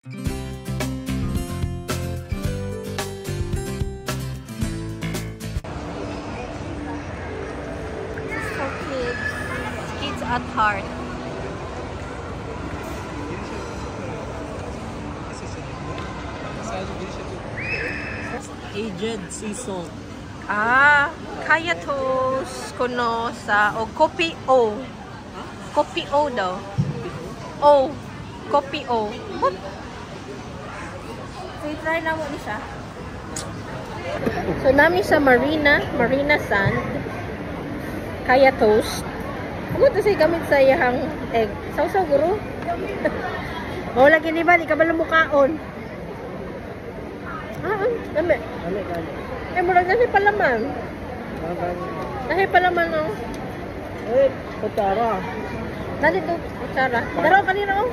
So cute. Kids at heart. Aged sea salt. Ah, kaya toast kuno sa o kopi o. Kopi o daw. O. Kopi o. What? So, try na mo ni siya. So, namin sa Marina Sand. Kaya toast. Amo to say gamit sa iyang egg. Sausaw guro. Wala gini ba di ka ba mukaon? Dami. Eh, murag nasi palaman. Nasi palaman, no? Eh, kutsara. Dali to, kutsara. Daro kanina, oh.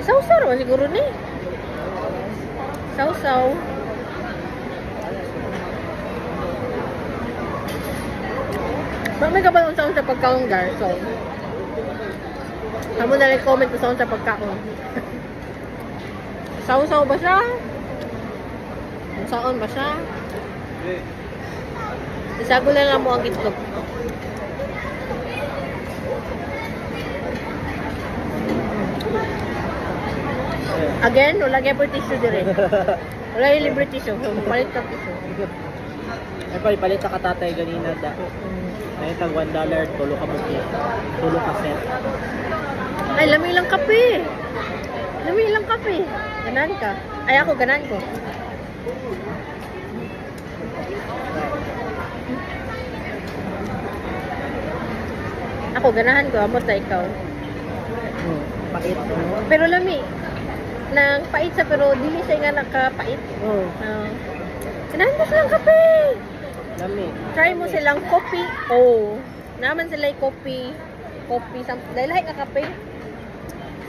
Sausaw naman siguro ni. Sausaw. May ka ba unsa sa pagkaon, guys? So, amo na rin comment kung sa pagkaon. Sausaw ba siya? Saan ba siya? Isago na lang mo ang itlog. Again, wala kaya po tissue dire. Wala yung libre tissue. Palit ka tissue. Ay pa, ipalit ka tatay ganina da. Ay, tag $1, tulo ka buti. Tulo ka set. Ay, lami lang kape. Lami lang kape. Ganan ka. Ay, ako, ganan ko. Ako, ganahan ko. Amot na ikaw. Pait. Pero lami. Nang pait sa pero dili siya nga nakapait. Oo. Ganahan mo silang kape. Lami. Try mo silang kopi. Oh. Naman sila yung kopi. Kopi. Dahil lahat na kape.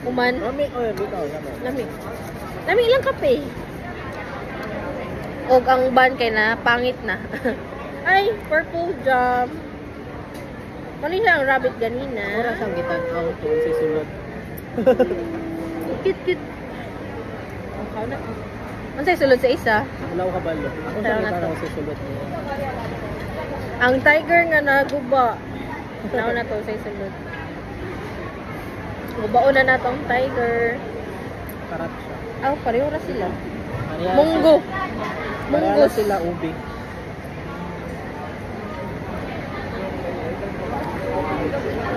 Uman. Lami. Oh, bitaw. Lami. Lami lang kape. O ang ban kay na pangit na. Ay, purple jam. Mali siya ang rabbit ganina. Wala siyang gitanaw to sa sulod. Kit. Ano sa'yo sulod sa isa? Wala ko kabalo. Ako sa gitanaw sa sulod niya. Ang tiger nga naguba. Naw na to sa sulod. Gubaon na na tong tiger. Karat siya. Ah, pareho na sila. Pareha Munggo. Munggo sila ubi.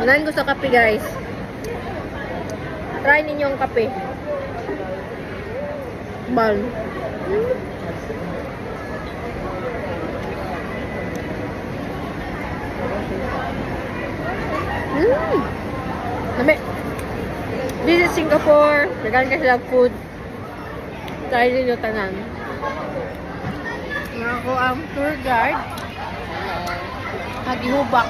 Unahan ko sa kape, guys. Try ninyo ang kape. Bal. Dami. This is Singapore. Dagan ka sila food. Try ninyo tanan. Ako ang tour guide. Nagihubak.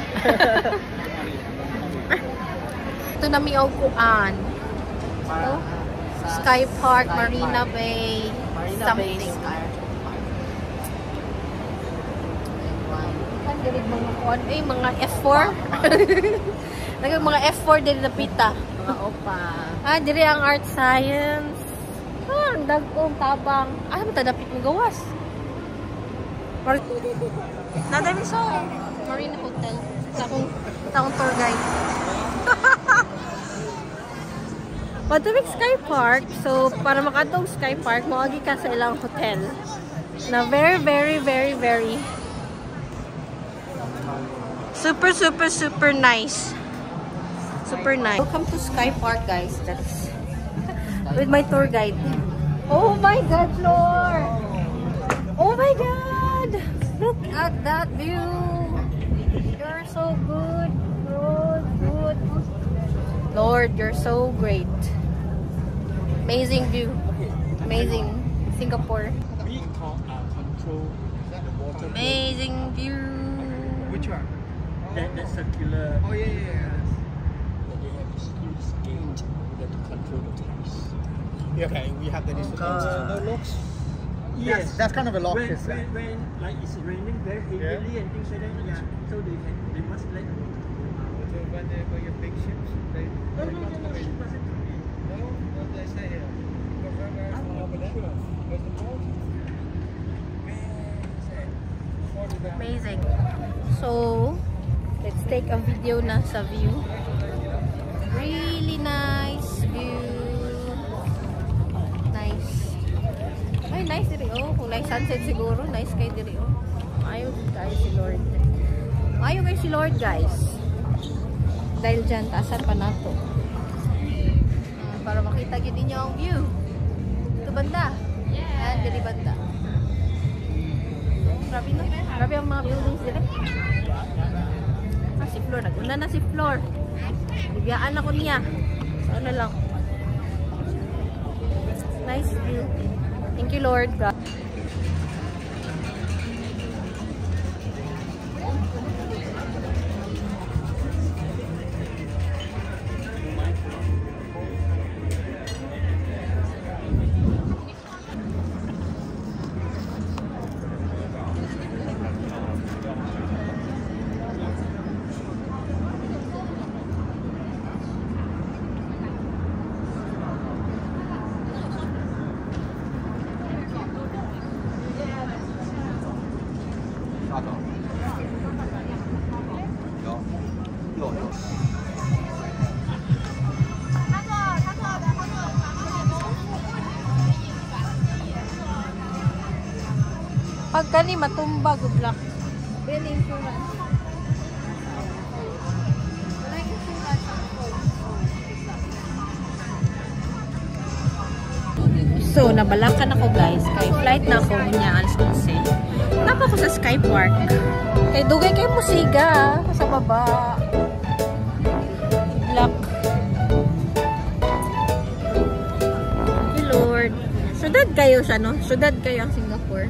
Ito na miyaw kuan. Ito. Sky Park, Marina Bay, something. Mga kuan, mga F4. Mga F4 din na pita. Mga opa. Ah, diri ang art science. Ah, ang dagkong tabang. Ah, matadapit mo gawas. Nadami so. Marina Hotel. Sa akong tour guide. Padamig Sky Park. So, para makatong Sky Park, maagi ka sa ilang hotel. Na very, very, very, very super nice. Super nice. Welcome to Sky Park, guys. That's with my tour guide. Oh my God, Lord! Oh my God! Look at that view! You're so good. Good. Lord, you're so great. Amazing view. Amazing. Singapore. We control the water. Amazing view. Which one? That circular. Oh yeah. That they have this gauge that to control the tides. Yeah, okay, we have the the locks. Yes, That's kind of a lock when system. like it's raining very heavily and things like that, yeah. So they must let the water go out. So when you big ships, they No, the ship doesn't come in. No, Amazing. So, let's take a video na sa view. Really nice view. Nice. Ay, nice diri oh. Kung nice sunset siguro, nice kay diri oh. Ayaw tayo si Lord. Ayaw kay si Lord, guys. Dahil dyan, taasan pa nato. Para makita yun ninyo ang view. Ito banda. Yan, diri banda. Grabe no? Grabe ang mga buildings diri. Si Flor. Naguna na si Flor. Bibiyaan ako niya. So, ano lang. Nice view. Thank you, Lord God. Pagka ni matumba, good luck. Really insurance. Wala insurance ang phone. So, nabalakan ako guys. Kay flight na ako niya, alas 11. Napa ko sa Sky Park. Kay dugay kay musiga sa baba. Good luck. Thank you, Lord. Sudad kayo siya, no? Sudad kayo ang Singapore.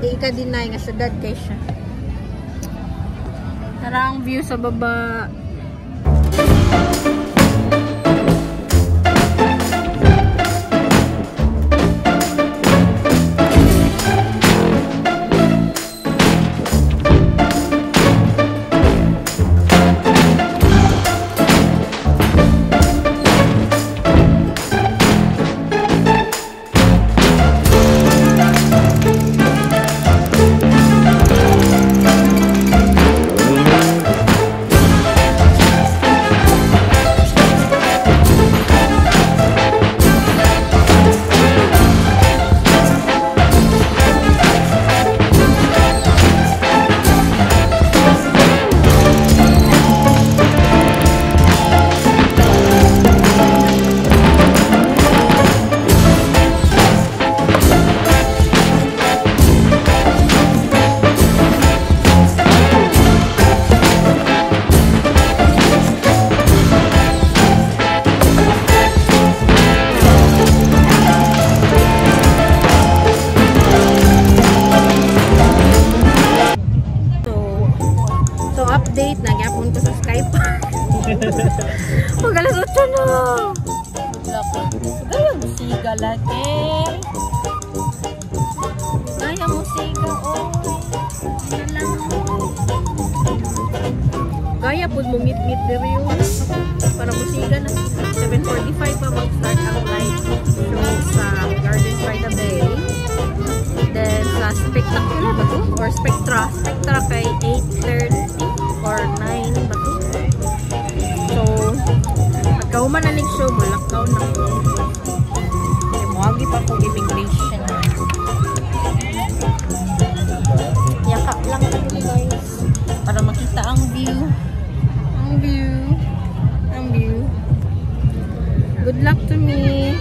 Di ika-deny nga syudad kay siya. Tara ang view sa baba. Update, nagyapon ko sa Sky Park. Mag alas 8 na. Gaya musiga lagi. Gaya musiga. Gaya po mo meet diri yun. Para musiga na. 7:45 pa mag-start ang live show sa Gardens by the Bay. Then sa Spectacular ba to? Or Spectra. Spectra kay 8:30 or 9 ba to? So, pagkauman na show mo, lakaw na ko. Kaya muhagi pa akong immigration. Yakap lang kami guys. Para makita ang view. Ang view. Ang view. Good luck to me.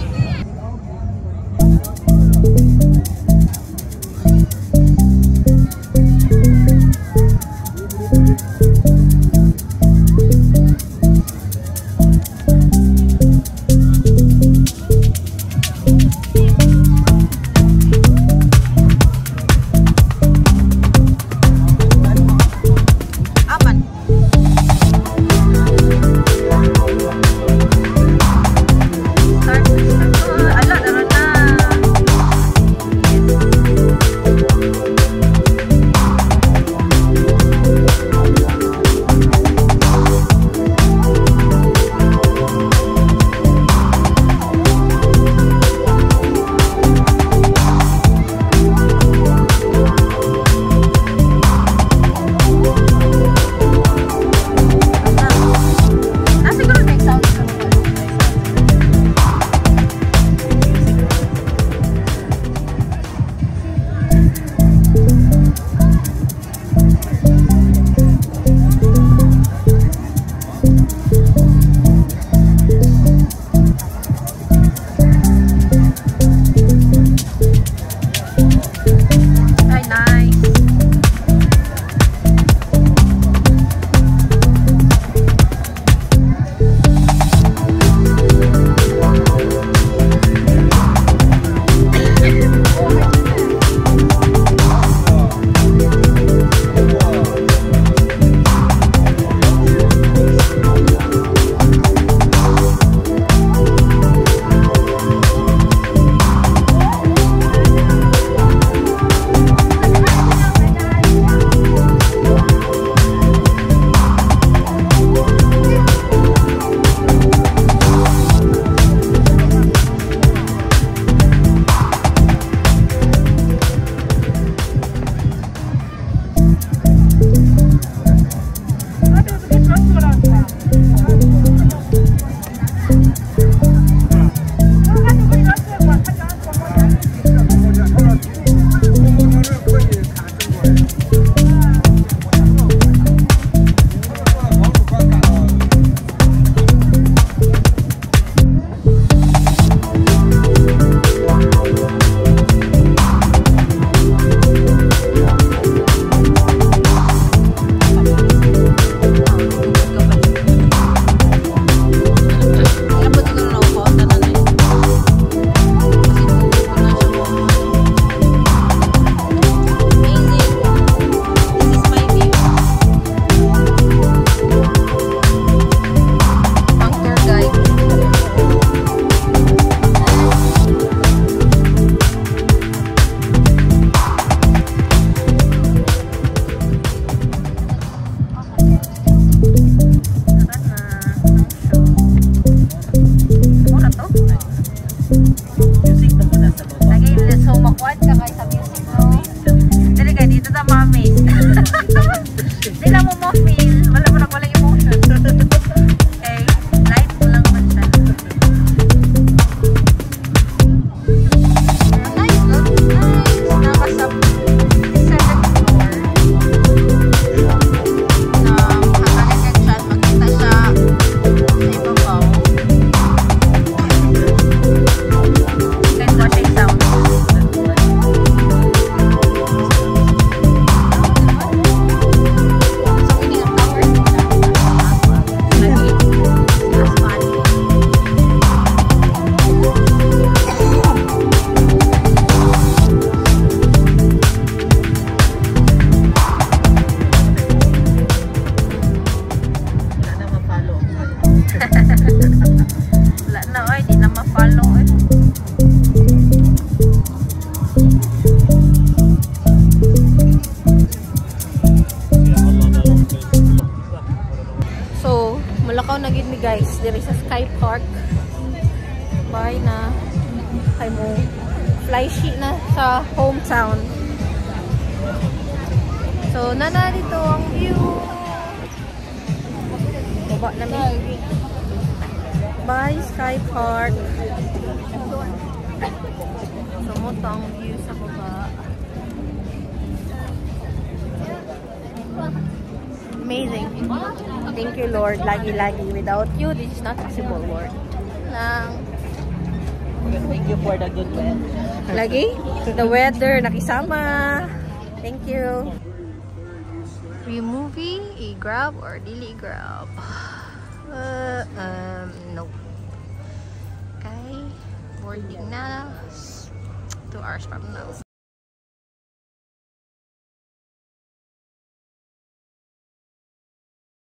Start. bahay na. Kay mo fly sheet na sa hometown. So, nana dito ang view. Baba namin. By Sky Park. So, mo ang view sa baba. Amazing. Thank you, Lord. Lagi-lagi. Without you, this is not possible, Lord. Lang. Thank you for the good weather. Lagi? The weather, nakisama. Thank you. Free movie, i-grab or dili grab? No. Okay. Boarding na. 2 hours from now.